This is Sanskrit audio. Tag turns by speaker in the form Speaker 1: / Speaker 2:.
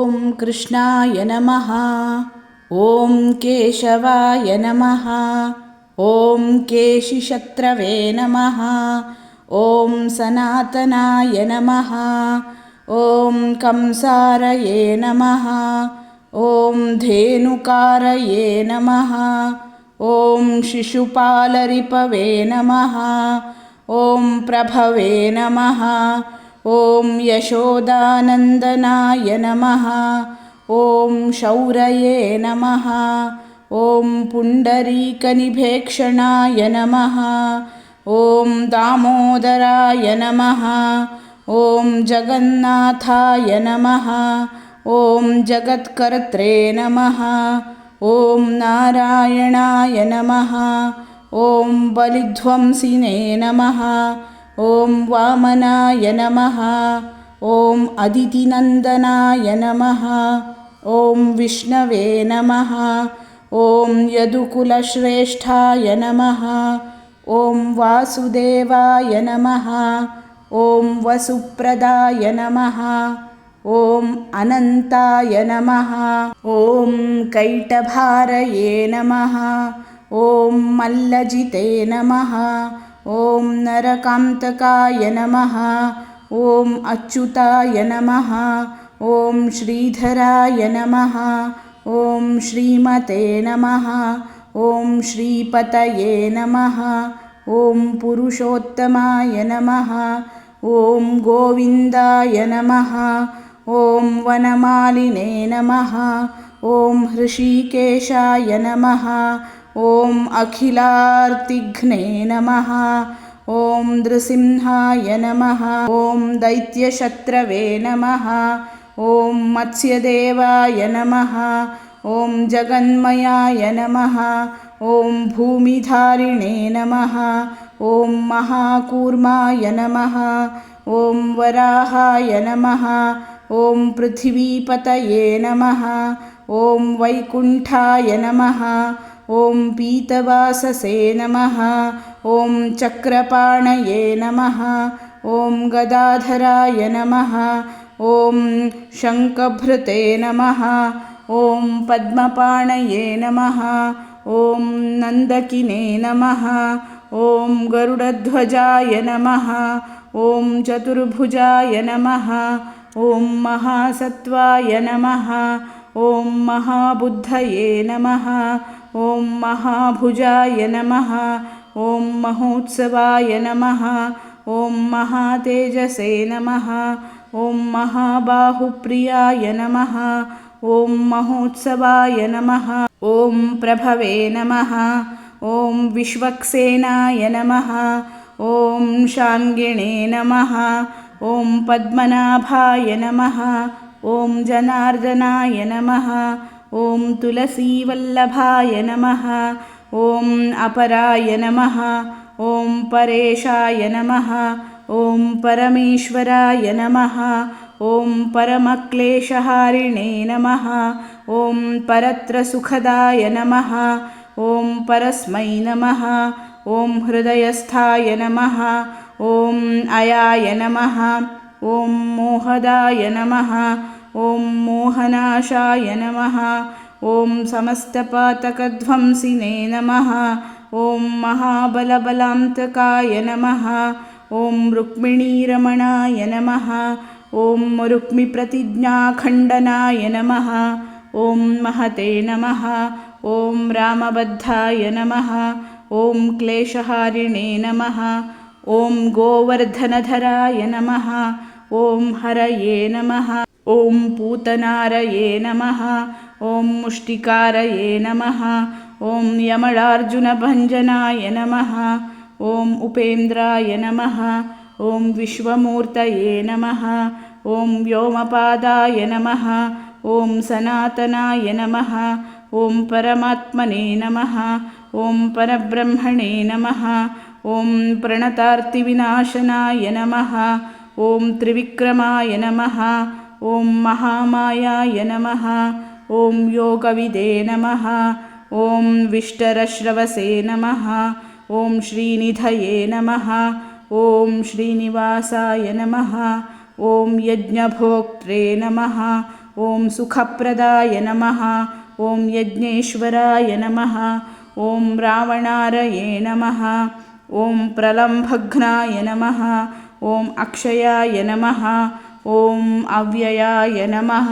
Speaker 1: ॐ कृष्णाय नमः। ॐ केशवाय नमः। ॐ केशिशत्रवे नमः। ॐ सनातनाय नमः। ॐ कंसारये नमः। ॐ धेनुकारये नमः। ॐ शिशुपालरिपवे नमः। ॐ प्रभवे नमः। ॐ यशोदानन्दनाय नमः। ॐ शौरये नमः। ॐ पुण्डरीकनिभेक्षणाय नमः। ॐ दामोदराय नमः। ॐ जगन्नाथाय नमः। ॐ जगत्कर्त्रे नमः। ॐ नारायणाय नमः। ॐ बलिध्वंसिने नमः। ॐ वामनाय नमः। ॐ अदितिनन्दनाय नमः। ॐ विष्णवे नमः। ॐ यदुकुलश्रेष्ठाय नमः। ॐ वासुदेवाय नमः। ॐ वसुप्रदाय नमः। ॐ अनन्ताय नमः। ॐ कैटभारये नमः। ॐ मल्लजिते नमः। ॐ नरकान्तकाय नमः। ॐ अच्युताय नमः। ॐ श्रीधराय नमः। ॐ श्रीमते नमः। ॐ श्रीपतये नमः। ॐ पुरुषोत्तमाय नमः। ॐ गोविन्दाय नमः। ॐ वनमालिने नमः। ॐ हृषीकेशाय नमः। ॐ अखिलार्तिघ्ने नमः। ॐ नृसिंहाय नमः। ॐ दैत्यशत्रवे नमः। ॐ मत्स्यदेवाय नमः। ॐ जगन्मयाय नमः। ॐ भूमिधारिणे नमः। ॐ महाकूर्माय नमः। ॐ वराहाय नमः। ॐ पृथिवीपतये नमः। ॐ वैकुण्ठाय नमः। ॐ पीतवाससे नमः। ॐ चक्रपाणये नमः। ॐ गदाधराय नमः। ॐ शङ्खभृते नमः। ॐ पद्मपाणये नमः। ॐ नन्दकिने नमः। ॐ गरुडध्वजाय नमः। ॐ चतुर्भुजाय नमः। ॐ महासत्त्वाय नमः। ॐ महाबुद्धये नमः। ॐ महाभुजाय नमः। ॐ महोत्सवाय नमः। ॐ महातेजसे नमः। ॐ महाबाहुप्रियाय नमः। ॐ महोत्सवाय नमः। ॐ प्रभवे नमः। ॐ विश्वक्सेनाय नमः। ॐ शाङ्गिणे नमः। ॐ पद्मनाभाय नमः। ॐ जनार्दनाय नमः। ॐ तुलसीवल्लभाय नमः। ॐ अपराय नमः। ॐ परेशाय नमः। ॐ परमेश्वराय नमः। ॐ परमक्लेशहारिणे नमः। ॐ परत्रसुखदाय नमः। ॐ परस्मै नमः। ॐ हृदयस्थाय नमः। ॐ अयाय नमः। ॐ मोहदाय नमः। ॐ मोहनाशाय नमः। ॐ समस्तपातकध्वंसिने नमः। ॐ महाबलबलान्तकाय नमः। ॐ रुक्मिणीरमणाय नमः। ॐ रुक्मिप्रतिज्ञाखण्डनाय नमः। ॐ महते नमः। ॐ रामबद्धाय नमः। ॐ क्लेशहारिणे नमः। ॐ गोवर्धनधराय नमः। ॐ हरये नमः। ॐ पूतनारये नमः। ॐ मुष्टिकारये नमः। ॐ यमलार्जुनभञ्जनाय नमः। ॐ उपेन्द्राय नमः। ॐ विश्वमूर्तये नमः। ॐ व्योमपादाय नमः। ॐ सनातनाय नमः। ॐ परमात्मने नमः। ॐ परब्रह्मणे नमः। ॐ प्रणतार्तिविनाशनाय नमः। ॐ त्रिविक्रमाय नमः। ॐ महामायाय नमः। ॐ योगविदे नमः। ॐ विष्टरश्रवसे नमः। ॐ श्रीनिधये नमः। ॐ श्रीनिवासाय नमः। ॐ यज्ञभोक्त्रे नमः। ಓಂ ಸುಖಪ್ರದಾಯ ನಮಃ ಓಂ ಯಜ್ಞೇಶ್ವರಾಯ ನಮಃ ಓಂ ರಾವಣಾರಯೇ ನಮಃ ಓಂ ಪ್ರಲಂಭಘ್ನಾಯ ನಮಃ ಓಂ ಅಕ್ಷಯಾಯ ನಮಃ ಓಂ ಅವ್ಯಯಾಯ ನಮಃ.